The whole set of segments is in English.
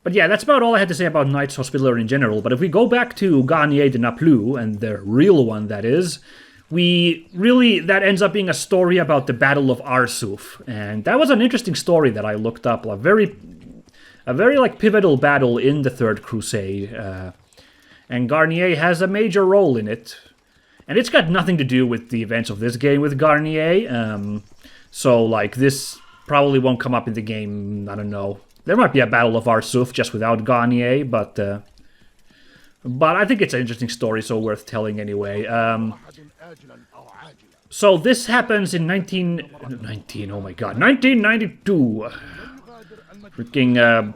But yeah, that's about all I had to say about Knights Hospitaller in general. But if we go back to Garnier de Naplu, and the real one that is, that ends up being a story about the Battle of Arsuf. And that was an interesting story that I looked up. A very like pivotal battle in the Third Crusade. And Garnier has a major role in it. And it's got nothing to do with the events of this game with Garnier. So like this probably won't come up in the game, I don't know. There might be a Battle of Arsuf just without Garnier, but I think it's an interesting story, so worth telling anyway. So this happens in 1992. Freaking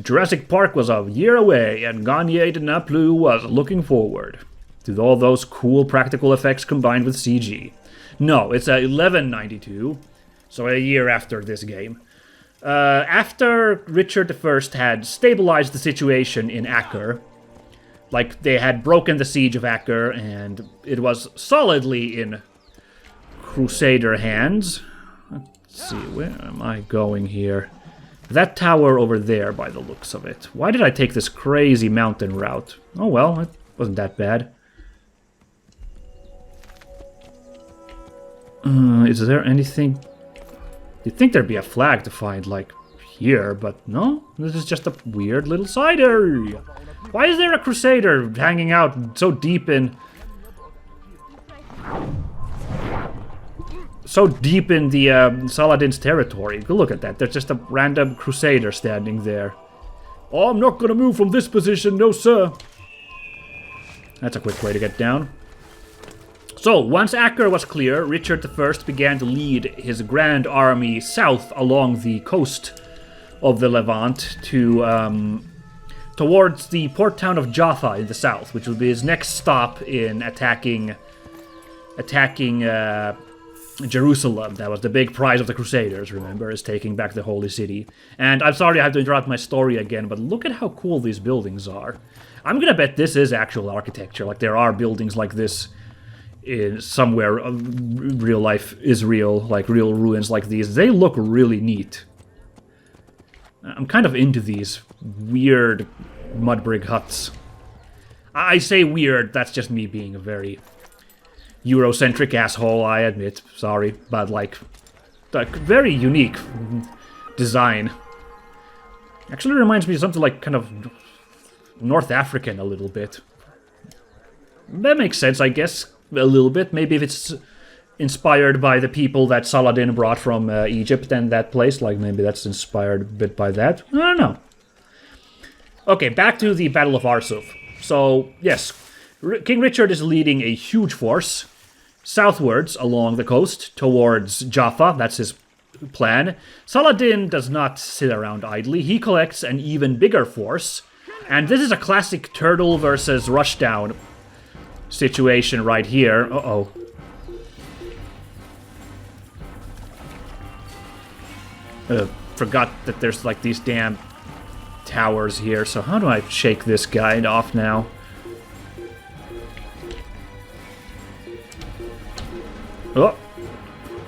Jurassic Park was a year away, and Garnier de Naplu was looking forward to all those cool practical effects combined with CG. No, it's 1192, so a year after this game. After Richard I had stabilized the situation in Acre, like they had broken the siege of Acre and it was solidly in Crusader hands. Let's see, where am I going here? That tower over there by the looks of it. Why did I take this crazy mountain route? Oh well, it wasn't that bad. Is there anything... You'd think there'd be a flag to find, like, here, but no. This is just a weird little side area. Why is there a Crusader hanging out so deep in... the Saladin's territory? Look at that. There's just a random Crusader standing there. Oh, I'm not gonna move from this position, no sir. That's a quick way to get down. So, once Acre was clear, Richard I began to lead his grand army south along the coast of the Levant to towards the port town of Jaffa in the south, which will be his next stop in attacking Jerusalem. That was the big prize of the Crusaders, remember, is taking back the holy city. And I'm sorry I have to interrupt my story again, but look at how cool these buildings are. I'm gonna bet this is actual architecture, like there are buildings like this in somewhere real life Israel, like real ruins like these. They look really neat. I'm kind of into these weird mud brick huts. I say weird, that's just me being a very Eurocentric asshole, I admit. Sorry, but like very unique design. Actually reminds me of something like kind of North African a little bit. That makes sense, I guess. A little bit. Maybe if it's inspired by the people that Saladin brought from Egypt and that place, like maybe that's inspired a bit by that. I don't know. Okay, back to the Battle of Arsuf. So, yes, King Richard is leading a huge force southwards along the coast towards Jaffa. That's his plan. Saladin does not sit around idly. He collects an even bigger force. And this is a classic turtle versus rushdown situation right here. Uh-oh. Forgot that there's like these damn towers here, so how do I shake this guy off now? Oh!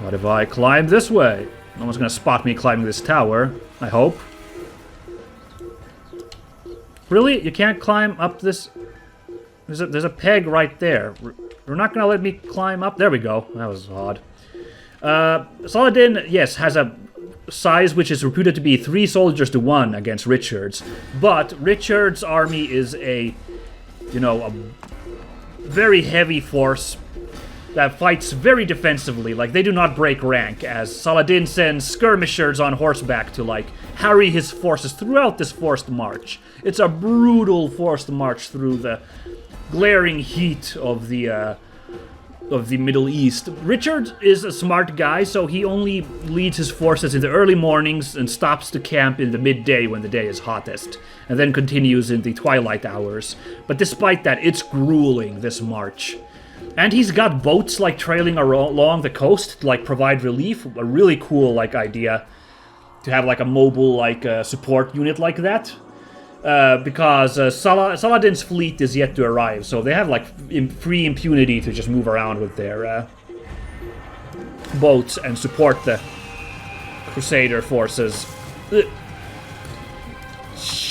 What if I climb this way? No one's gonna spot me climbing this tower, I hope. Really? You can't climb up this... There's a peg right there. You're not gonna let me climb up? There we go. That was odd. Saladin, yes, has a size which is reputed to be 3 soldiers to 1 against Richard's. But Richard's army is a very heavy force that fights very defensively. Like, they do not break rank, as Saladin sends skirmishers on horseback to, like, harry his forces throughout this forced march. It's a brutal forced march through the glaring heat of the Middle East. Richard is a smart guy, so he only leads his forces in the early mornings and stops to camp in the midday when the day is hottest, and then continues in the twilight hours. But despite that, it's grueling, this march. And he's got boats, like, trailing along the coast to, like, provide relief. A really cool, like, idea to have, like, a mobile, like, support unit like that. Because Saladin's fleet is yet to arrive, so they have, like, free impunity to just move around with their boats and support the Crusader forces.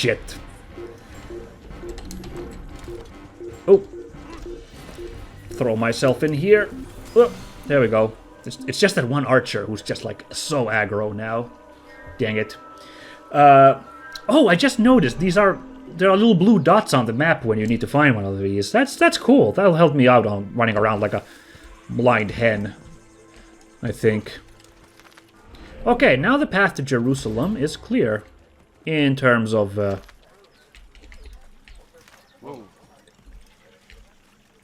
shit. Oh. Throw myself in here. Oh, there we go. It's just that one archer who's just like so aggro now. Dang it. Oh, I just noticed there are little blue dots on the map when you need to find one of these. That's cool. That'll help me out on running around like a blind hen, I think. Okay, now the path to Jerusalem is clear in terms of...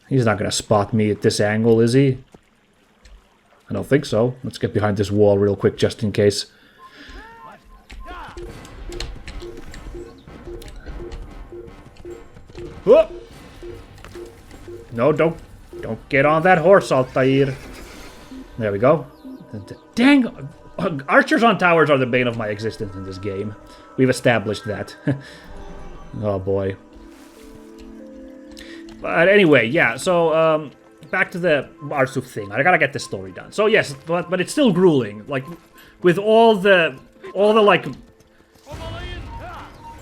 He's not gonna spot me at this angle, is he? I don't think so. Let's get behind this wall real quick just in case. Oh! No, don't get on that horse, Altaïr. There we go. Dang! Archers on towers are the bane of my existence in this game. We've established that. Oh boy. But anyway, yeah, so, back to the Arsuf thing. I gotta get this story done. So yes, but it's still grueling. Like, with all the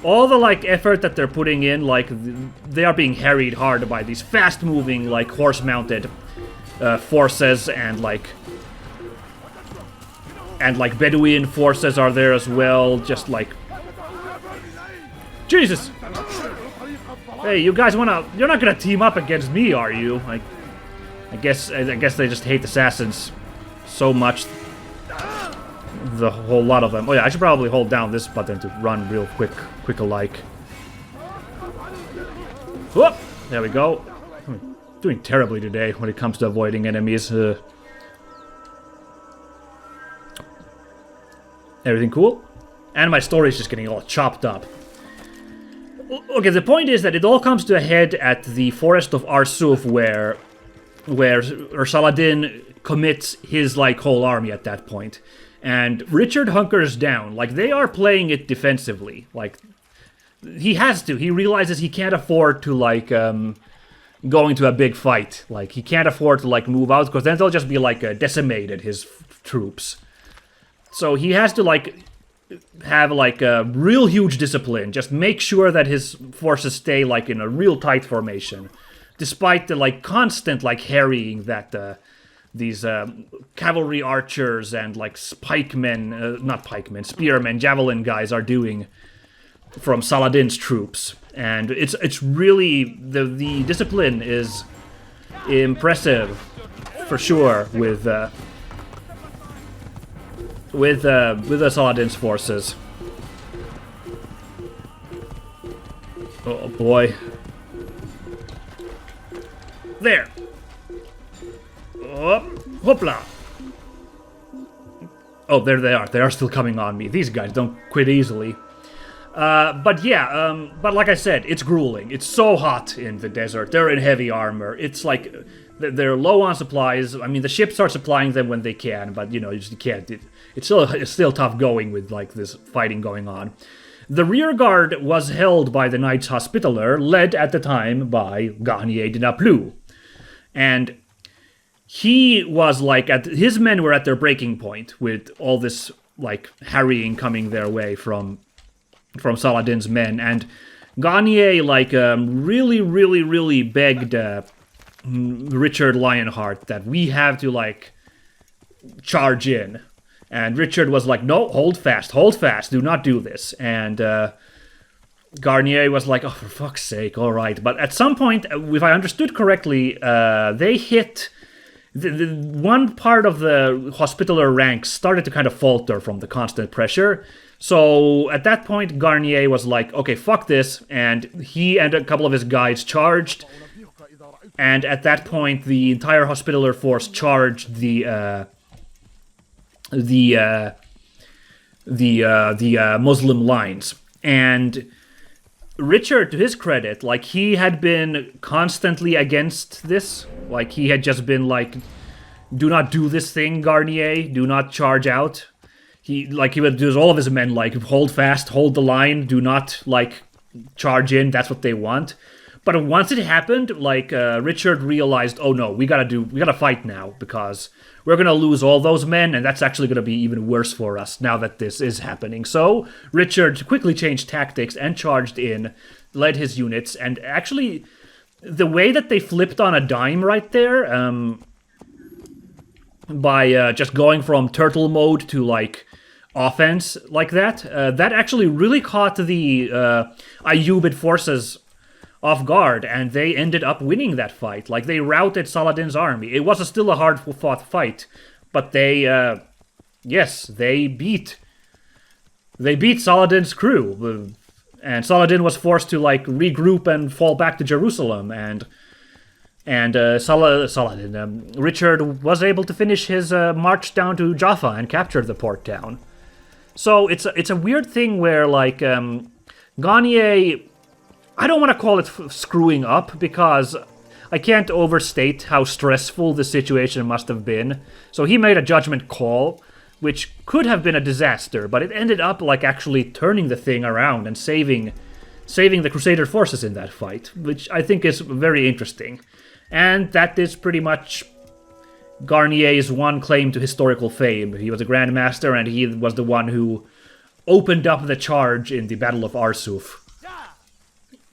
effort that they're putting in, like, they are being harried hard by these fast-moving, like, horse-mounted forces, and Bedouin forces are there as well, just like... Jesus! Hey, you guys you're not gonna team up against me, are you? I guess they just hate assassins so much. The whole lot of them. Oh yeah, I should probably hold down this button to run real quick alike. Whoop! There we go. I'm doing terribly today when it comes to avoiding enemies. Everything cool? And my story is just getting all chopped up. Okay, the point is that it all comes to a head at the Forest of Arsuf, where Saladin commits his, like, whole army at that point. And Richard hunkers down. Like, they are playing it defensively. Like, he has to. He realizes he can't afford to, like, go into a big fight. Like, he can't afford to, like, move out, because then they'll just be, like, decimated, his troops. So he has to, like... have, like, a real huge discipline. Just make sure that his forces stay, like, in a real tight formation. Despite the, like, constant, like, harrying that these cavalry archers and, like, spearmen, javelin guys are doing from Saladin's troops. And it's really... The discipline is impressive, for sure, with the Saladin's forces. Oh boy. There! Oh, hoopla! Oh, there they are. They are still coming on me. These guys don't quit easily. But yeah, but like I said, it's grueling. It's so hot in the desert. They're in heavy armor. It's like... They're low on supplies. I mean, the ships are supplying them when they can, but, you know, you just can't. It's still tough going with, like, this fighting going on. The rear guard was held by the Knights Hospitaller, led at the time by Garnier de Naplouse. And he was, like, his men were at their breaking point with all this, like, harrying coming their way from Saladin's men. And Garnier, like, really begged... Richard Lionheart that we have to, like, charge in. And Richard was like, no, hold fast, do not do this. And Garnier was like, oh, for fuck's sake, all right. But at some point, if I understood correctly, they hit... The one part of the Hospitaller ranks started to kind of falter from the constant pressure. So at that point, Garnier was like, okay, fuck this. And he and a couple of his guides charged. And at that point, the entire Hospitaller force charged the Muslim lines. And Richard, to his credit, like, he had been constantly against this. Like, he had just been like, do not do this thing, Garnier. Do not charge out. He would do all of his men, like, hold fast, hold the line. Do not, like, charge in. That's what they want. But once it happened, like, Richard realized, oh no, we gotta fight now, because we're gonna lose all those men, and that's actually gonna be even worse for us now that this is happening. So Richard quickly changed tactics and charged in, led his units, and actually, the way that they flipped on a dime right there, by just going from turtle mode to, like, offense like that, that actually really caught the Ayyubid forces off guard, and they ended up winning that fight. Like, they routed Saladin's army. It was still a hard-fought fight, but they, yes, they beat Saladin's crew, and Saladin was forced to, like, regroup and fall back to Jerusalem, and Saladin, Richard was able to finish his march down to Jaffa and capture the port town. So it's a weird thing where, like, Garnier, I don't want to call it screwing up, because I can't overstate how stressful the situation must have been. So he made a judgment call, which could have been a disaster, but it ended up, like, actually turning the thing around and saving the Crusader forces in that fight, which I think is very interesting. And that is pretty much Garnier's one claim to historical fame. He was a Grandmaster, and he was the one who opened up the charge in the Battle of Arsuf,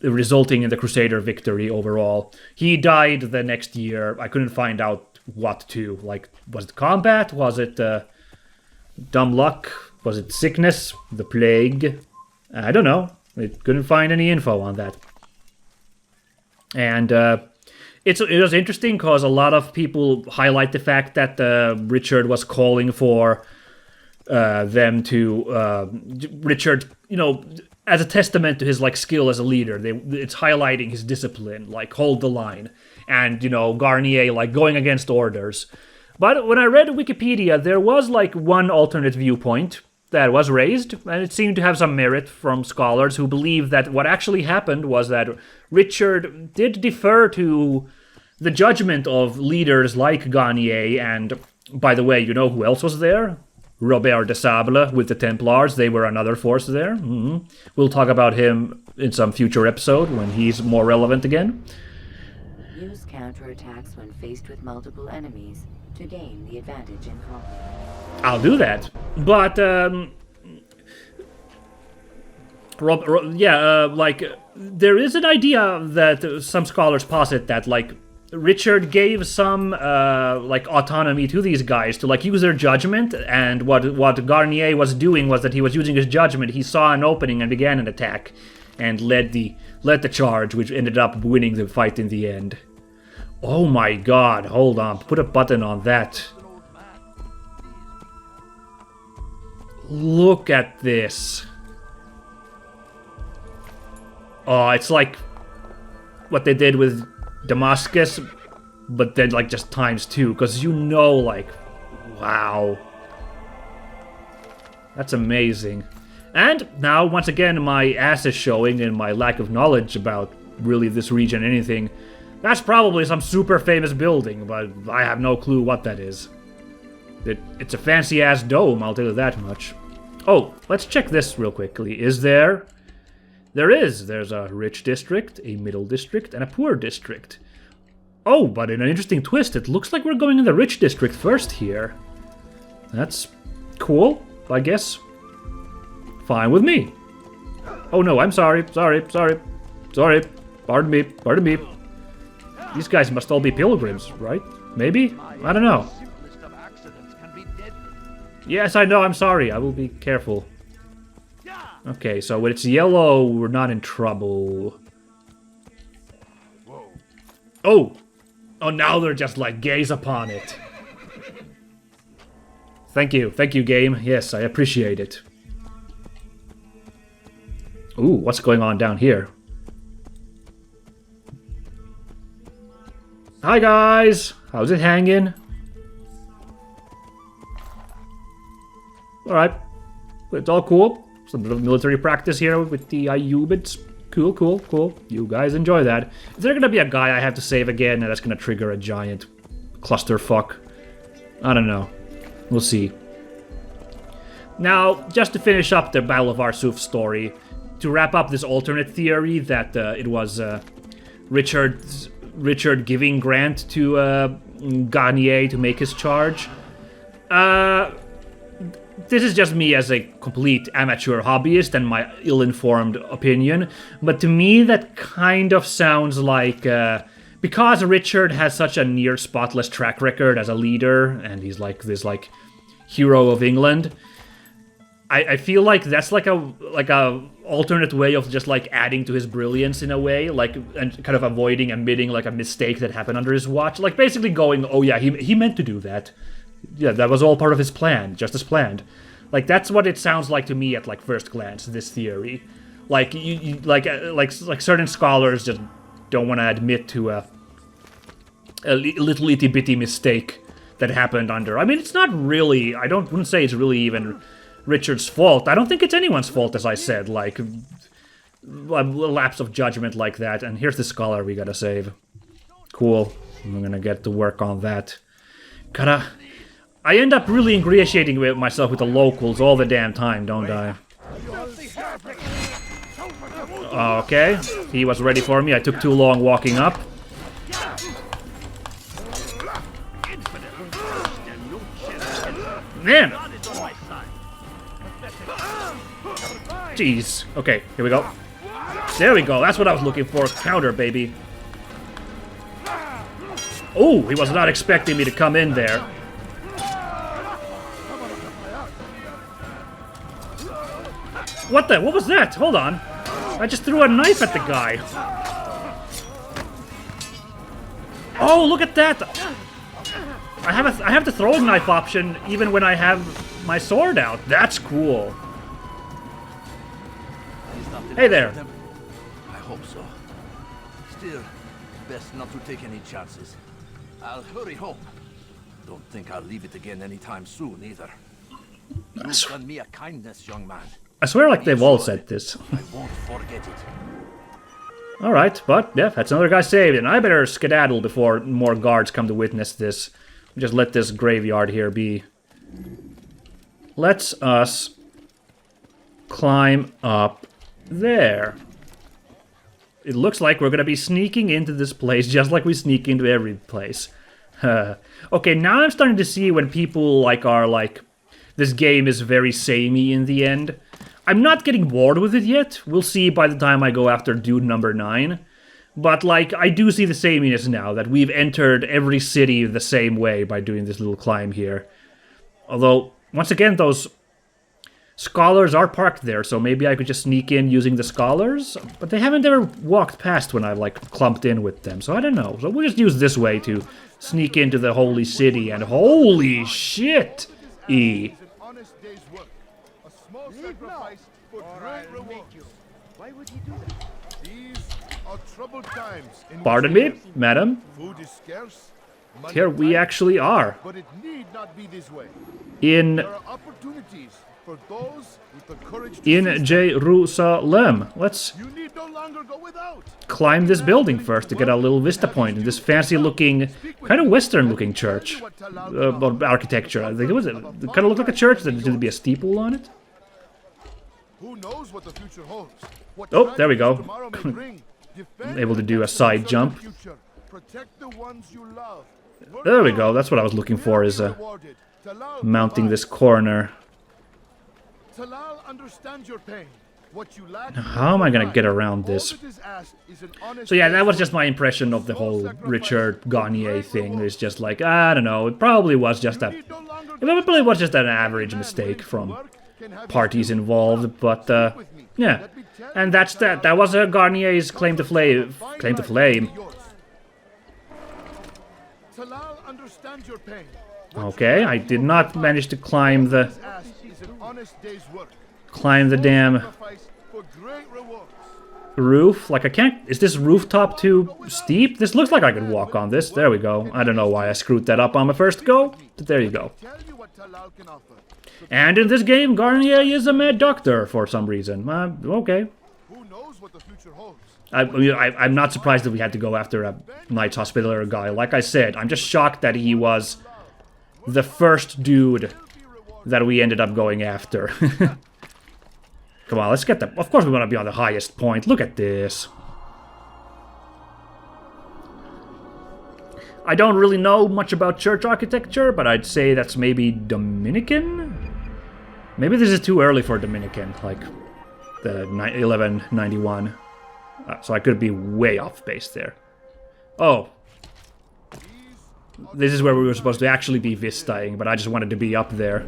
resulting in the Crusader victory overall. He died the next year. I couldn't find out what to. Like, was it combat? Was it dumb luck? Was it sickness? The plague? I don't know. I couldn't find any info on that. And it was interesting because a lot of people highlight the fact that Richard was calling for them to... Richard, you know, as a testament to his, like, skill as a leader. It's highlighting his discipline, like, hold the line. And, you know, Garnier, like, going against orders. But when I read Wikipedia, there was, like, one alternate viewpoint that was raised, and it seemed to have some merit from scholars who believe that what actually happened was that Richard did defer to the judgment of leaders like Garnier, and, by the way, you know who else was there? Robert de Sable with the Templars. They were another force there. We'll talk about him in some future episode when he's more relevant again. Use counterattacks when faced with multiple enemies to gain the advantage in combat. I'll do that. But, like, there is an idea that some scholars posit that, like, Richard gave some, like, autonomy to these guys to, like, use their judgment, and what Garnier was doing was that he was using his judgment. He saw an opening and began an attack, and led the charge, which ended up winning the fight in the end. Oh my god, hold on, put a button on that. Look at this. Oh, it's like what they did with Damascus, but then, like, just times two, because you know, like, wow. That's amazing. And now, once again, my ass is showing in my lack of knowledge about really this region, anything. That's probably some super famous building, but I have no clue what that is. It's a fancy-ass dome, I'll tell you that much. Oh, let's check this real quickly. Is there... There is. There's a rich district, a middle district, and a poor district. Oh, but in an interesting twist, it looks like we're going in the rich district first here. That's cool, I guess. Fine with me. Oh no, I'm sorry. Sorry. Pardon me. These guys must all be pilgrims, right? Maybe? I don't know. Yes, I know, I'm sorry. I will be careful. Okay, so when it's yellow, we're not in trouble. Oh! Oh, now they're just like, gaze upon it. Thank you, game. Yes, I appreciate it. Ooh, what's going on down here? Hi guys! How's it hanging? Alright. It's all cool. Some bit of military practice here with the Ayyubids. Cool. You guys enjoy that. Is there gonna be a guy I have to save again and that's gonna trigger a giant clusterfuck? I don't know. We'll see. Now, just to finish up the Battle of Arsuf story, to wrap up this alternate theory that it was Richard giving Grant to Garnier to make his charge. This is just me as a complete amateur hobbyist and my ill-informed opinion, but to me that kind of sounds like, because Richard has such a near spotless track record as a leader, and he's like this like hero of England, I feel like that's like a alternate way of just like adding to his brilliance in a way, like, and kind of avoiding admitting like a mistake that happened under his watch, like basically going, oh yeah, he meant to do that. Yeah, that was all part of his plan, just as planned. Like, that's what it sounds like to me at, like, first glance, this theory. Like, like certain scholars just don't want to admit to a little itty-bitty mistake that happened under... I mean, it's not really... wouldn't say it's really even Richard's fault. I don't think it's anyone's fault, as I said. Like, a lapse of judgment like that. And here's the scholar we gotta save. Cool. I'm gonna get to work on that. I end up really ingratiating with myself with the locals all the damn time, don't I? Okay, he was ready for me. I took too long walking up. Man! Jeez. Okay, here we go. There we go. That's what I was looking for. Counter, baby. Oh, he was not expecting me to come in there. What was that? Hold on. I just threw a knife at the guy. Oh, look at that! I have the throwing knife option even when I have my sword out. That's cool. Hey there. I hope so. Still, best not to take any chances. I'll hurry home. Don't think I'll leave it again anytime soon either. You've done me a kindness, young man. I swear like they've all said this. I won't forget it. Alright, but yeah, that's another guy saved, and I better skedaddle before more guards come to witness this. Just let this graveyard here be. Let's us climb up there. It looks like we're gonna be sneaking into this place just like we sneak into every place. Okay, now I'm starting to see when people like are like, this game is very samey in the end. I'm not getting bored with it yet. We'll see by the time I go after dude number 9. But, like, I do see the sameness now, that we've entered every city the same way by doing this little climb here. Although, once again, those scholars are parked there, so maybe I could just sneak in using the scholars. But they haven't ever walked past when I've, like, clumped in with them, so I don't know. So we'll just use this way to sneak into the holy city, and holy shit! Why would he do that? These are troubled times. Pardon me, madam. Food is scarce. Here we actually are. But it need not be this way. In There are opportunities for those with the courage to seize them. Jerusalem. Let's You need no longer go without. climb this building first to get a little vista point in this fancy-looking, kind of Western-looking church. Architecture. I think it was. It kind of looked like a church. There should be a steeple on it. Who knows what the future holds? What Oh, there we go. tomorrow may bring. Defend Able to do a against side uncertain jump. future. Protect the ones you love. There we go. That's what I was looking for, is Rewarded. Talal mounting this provides. corner. Talal understands your pain. What you lack. How am I gonna get around All this? that is asked is an honest So yeah, that was effort. just my impression of the whole Richard Garnier thing. It's just like, I don't know, it probably was just a... You no longer It probably was just an average mistake from parties involved, but yeah. And that's that. That was Garnier's claim to flame. Claim to flame. Talal understands your pain. Okay, I did not manage to climb the Asked is an honest day's work. damn Sacrifice for great rewards. roof. Like I can't. Is this rooftop too steep? This looks like I could walk on this. There we go. I don't know why I screwed that up on my first go, but there you go. Tell you what Talal can offer. And in this game, Garnier is a mad doctor for some reason. Okay. Who knows what the future holds? I'm not surprised that we had to go after a Knights Hospitaller guy. Like I said, I'm just shocked that he was the first dude that we ended up going after. Come on, let's get the... Of course we want to be on the highest point. Look at this. I don't really know much about church architecture, but I'd say that's maybe Dominican? Maybe this is too early for Dominican, like the 1191. So I could be way off base there. Oh. This is where we were supposed to actually be vistaing, but I just wanted to be up there.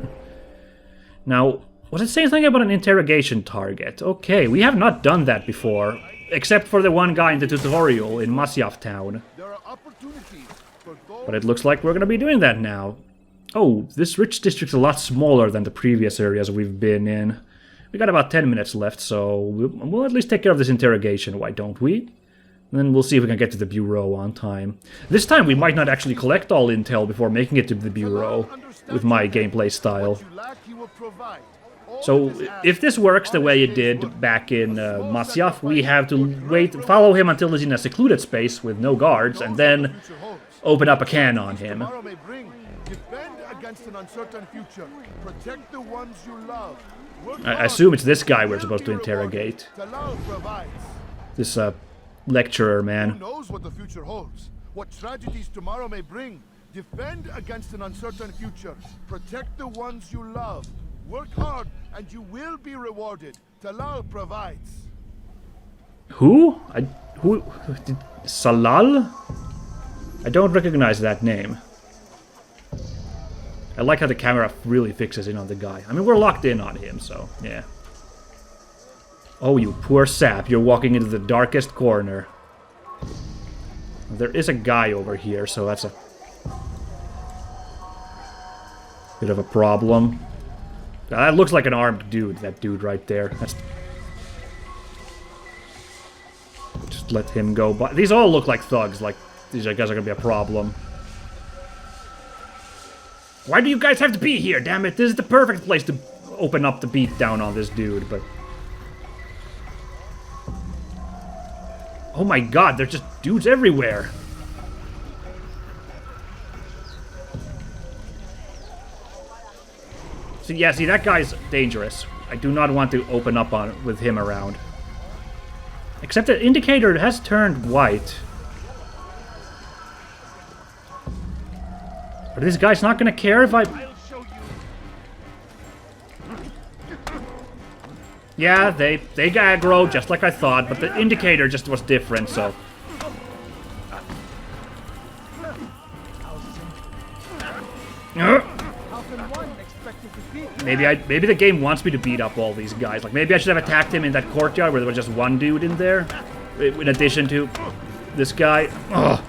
Now, was it saying something about an interrogation target? Okay, we have not done that before, except for the one guy in the tutorial in Masyaf town. But it looks like we're gonna be doing that now. Oh, this rich district's a lot smaller than the previous areas we've been in. We got about 10 minutes left, so we'll at least take care of this interrogation, why don't we? And then we'll see if we can get to the Bureau on time. This time we might not actually collect all intel before making it to the Bureau, with my gameplay style. So, if this works the way it did back in Masyaf, we have to follow him until he's in a secluded space with no guards, and then open up a can on him. I assume it's this guy we're supposed to interrogate. This, lecturer, man. Who knows what the future holds? What tragedies tomorrow may bring? Defend against an uncertain future. Protect the ones you love. Work hard, and you will be rewarded. Talal provides. Who? Who? Salal? I don't recognize that name. I like how the camera really fixes in on the guy. I mean, we're locked in on him, so, yeah. Oh, you poor sap, you're walking into the darkest corner. There is a guy over here, so that's a bit of a problem. That looks like an armed dude, that dude right there. That's... Just let him go by. These all look like thugs, like these guys are gonna be a problem. Why do you guys have to be here, damn it? This is the perfect place to open up the beat down on this dude, but... Oh my god, there's just dudes everywhere. So yeah, see, that guy's dangerous. I do not want to open up on with him around. Except the indicator has turned white. Are these guys not gonna care if I... Yeah, they got aggro just like I thought, but the indicator just was different, so... Maybe the game wants me to beat up all these guys. Like, maybe I should have attacked him in that courtyard where there was just one dude in there, in addition to this guy. Ugh.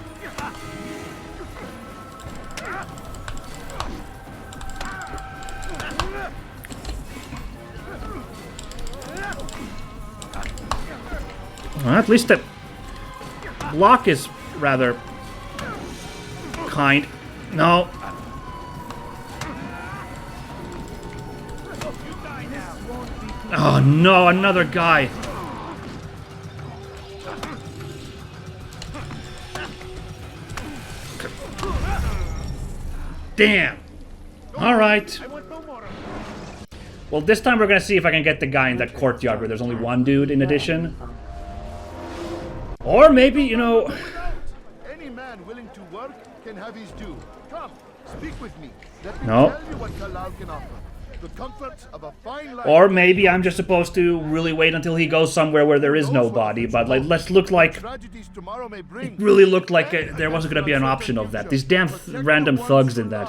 Well, at least the block is rather kind. No. Oh no, another guy. Damn. All right. Well, this time we're gonna see if I can get the guy in that courtyard where there's only one dude in addition. Or maybe, you know... Any man willing to work can have his due. Come, speak with me. Let me No. tell you what Talal can offer. The comforts of a fine life. Or maybe I'm just supposed to really wait until he goes somewhere where there is nobody, but like, let's look like... Tragedies tomorrow may bring. It really looked like there wasn't going to be an option of that. These damn random thugs in that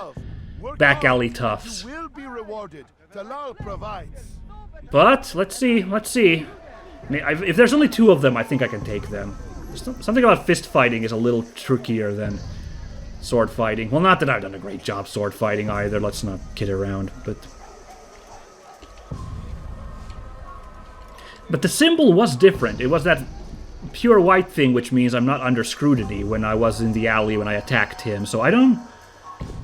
back alley toughs. You will be rewarded. Talal provides. But, let's see. If there's only two of them, I think I can take them. Something about fist fighting is a little trickier than sword fighting. Well, not that I've done a great job sword fighting either, let's not kid around, But the symbol was different. It was that pure white thing, which means I'm not under scrutiny when I was in the alley when I attacked him. So I don't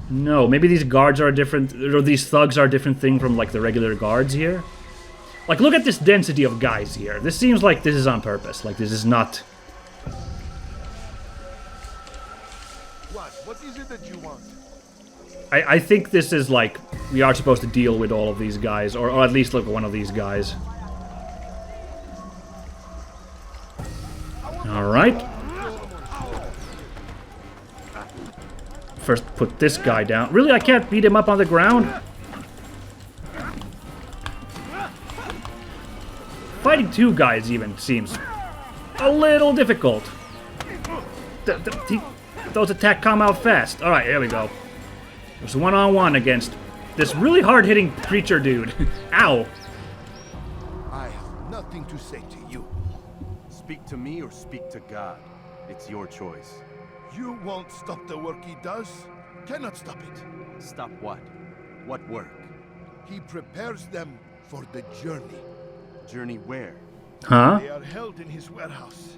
know. Maybe these guards are different, or these thugs are a different thing from like the regular guards here. Like, look at this density of guys here. This seems like this is on purpose. Like, this is not... What is it that you want? I think this is like, we are supposed to deal with all of these guys, or at least like one of these guys. Alright. first put this guy down. Really, I can't beat him up on the ground? Fighting two guys even seems a little difficult. Those attacks come out fast. Alright, here we go. There's one-on-one against this really hard-hitting creature dude. Ow. I have nothing to say to you. Speak to me or speak to God. It's your choice. You won't stop the work he does. Cannot stop it. Stop what? What work? He prepares them for the journey. Journey where? Huh? They are held in his warehouse.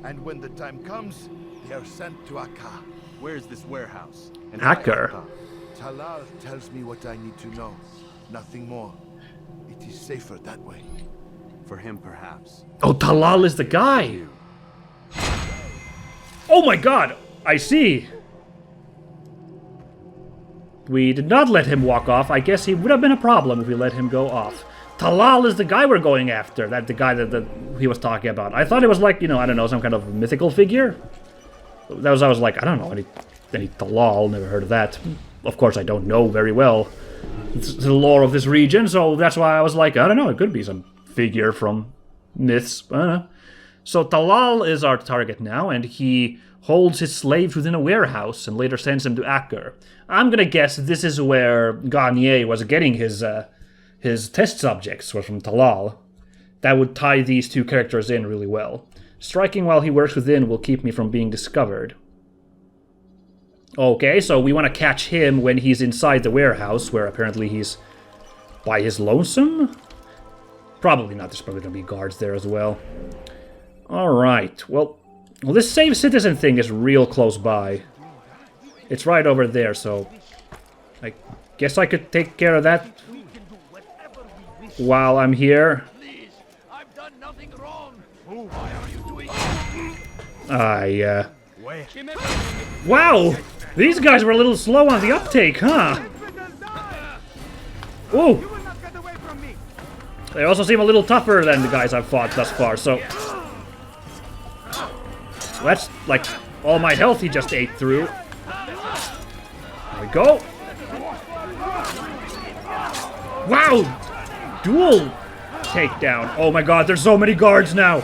And when the time comes, they are sent to Akka. Where's this warehouse? And why Akka? Talal tells me what I need to know. Nothing more. It is safer that way. For him, perhaps. Oh, Talal is the guy! Oh my god! I see! We did not let him walk off. I guess he would have been a problem if we let him go off. Talal is the guy we're going after. The guy that he was talking about. I thought it was like, you know, I don't know, some kind of mythical figure. I was like, I don't know, any Talal, never heard of that. Of course, I don't know very well the lore of this region, so that's why I was like, I don't know, it could be some figure from myths, I don't know. So Talal is our target now, and he holds his slaves within a warehouse and later sends them to Aker. I'm gonna guess this is where Garnier was getting his test subjects, was from Talal. That would tie these two characters in really well. Striking while he works within will keep me from being discovered. Okay, so we want to catch him when he's inside the warehouse, where apparently he's by his lonesome? Probably not, there's probably going to be guards there as well. Alright, well, this save citizen thing is real close by. It's right over there, so I guess I could take care of that while I'm here. Please, I've done nothing wrong. Why are you doing Wow! These guys were a little slow on the uptake, huh? Ooh! They also seem a little tougher than the guys I've fought thus far, so... That's, like, all my health he just ate through. There we go. Wow! Dual takedown. Oh my god, there's so many guards now!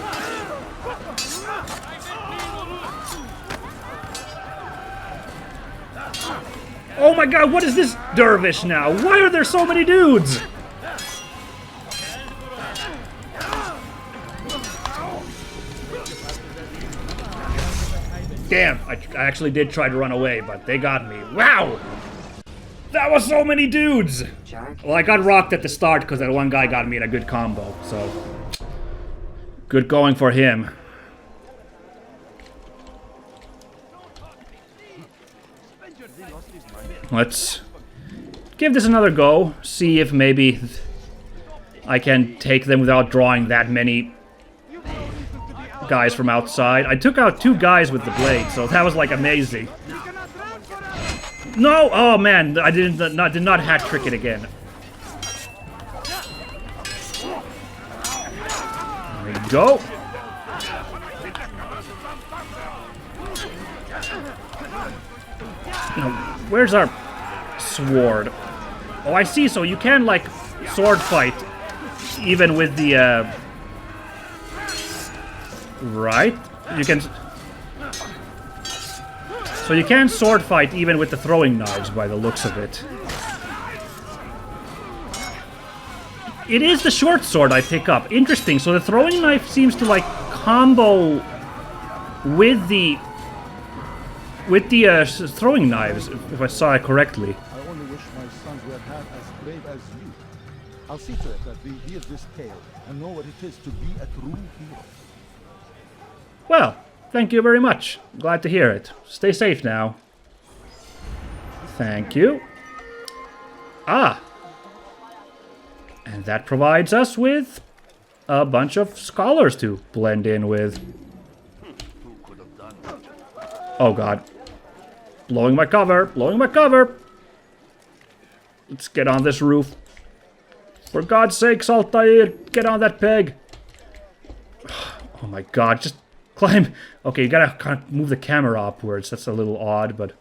Oh my god, what is this dervish now? Why are there so many dudes? Damn, I actually did try to run away, but they got me. Wow! That was so many dudes! Well, I got rocked at the start because that one guy got me in a good combo, so... Good going for him. Let's give this another go. See if maybe I can take them without drawing that many guys from outside. I took out 2 guys with the blade, so that was like amazing. No! Oh man, I did not hat trick it again. There we go. Now, where's our sword? Oh, I see, so you can, like, sword fight even with the, Right? You can... So you can sword fight even with the throwing knives by the looks of it. It is the short sword I pick up. Interesting, so the throwing knife seems to, like, combo with the... throwing knives, if I saw it correctly. I only wish my sons were half as brave as you. I'll see to it that they hear this tale and know what it is to be a true hero. Well, thank you very much. Glad to hear it. Stay safe now. Thank you. Ah! And that provides us with a bunch of scholars to blend in with. Oh god. Blowing my cover! Blowing my cover! Let's get on this roof. For God's sakes, Altaïr, get on that peg! Oh my god, just climb! Okay, you gotta kind of move the camera upwards. That's a little odd, but...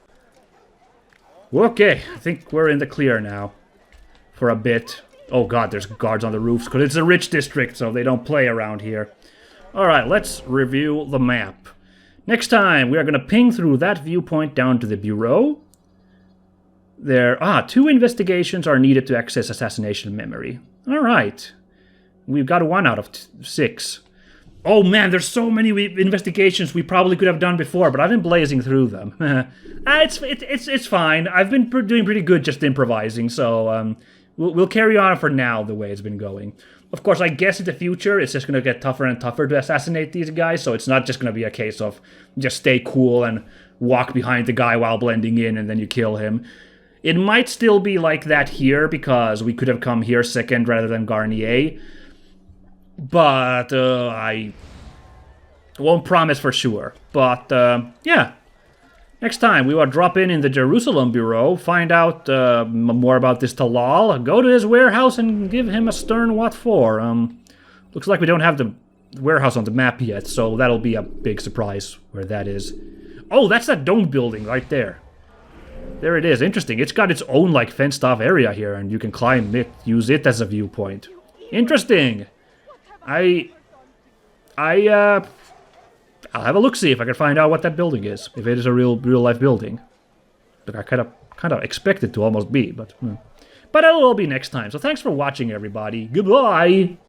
Okay, I think we're in the clear now. For a bit. Oh god, there's guards on the roofs, because it's a rich district, so they don't play around here. Alright, let's review the map. Next time, we are going to ping through that viewpoint down to the Bureau. There, 2 investigations are needed to access assassination memory. Alright. We've got 1 out of 6. Oh man, there's so many investigations we probably could have done before, but I've been blazing through them. It's fine. I've been doing pretty good just improvising, so we'll carry on for now the way it's been going. Of course, I guess in the future it's just going to get tougher and tougher to assassinate these guys, so it's not just going to be a case of just stay cool and walk behind the guy while blending in and then you kill him. It might still be like that here, because we could have come here second rather than Garnier. But I won't promise for sure. But yeah, next time we will drop in the Jerusalem Bureau, find out more about this Talal, go to his warehouse and give him a stern what for. Looks like we don't have the warehouse on the map yet, so that'll be a big surprise where that is. Oh, that's that dome building right there. There it is. Interesting. It's got its own like fenced off area here, and you can climb it, use it as a viewpoint. Interesting. I'll have a look, see if I can find out what that building is. If it is a real life building. But I kind of expect it to almost be, but it'll all be next time. So thanks for watching, everybody. Goodbye.